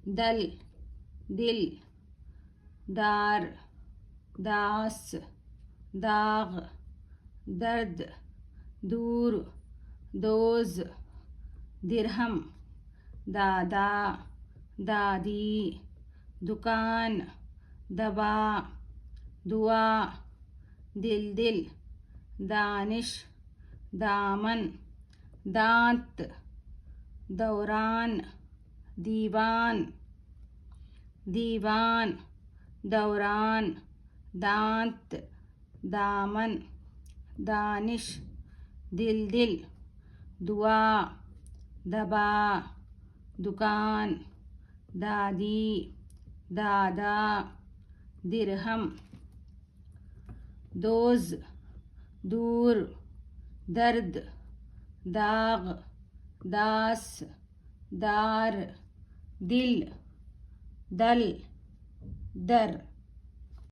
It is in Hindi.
दल दिल दार दास दाग दर्द दूर दोज दिरहम दादा दादी दुकान दबा दुआ दिल दिल दानिश दामन दांत दौरान दीवान दीवान दौरान दांत दामन दानिश दिल दिल दुआ दबा दुकान दादी दादा दिरहम दोज दूर दर्द दाग दास दार दिल दल दर।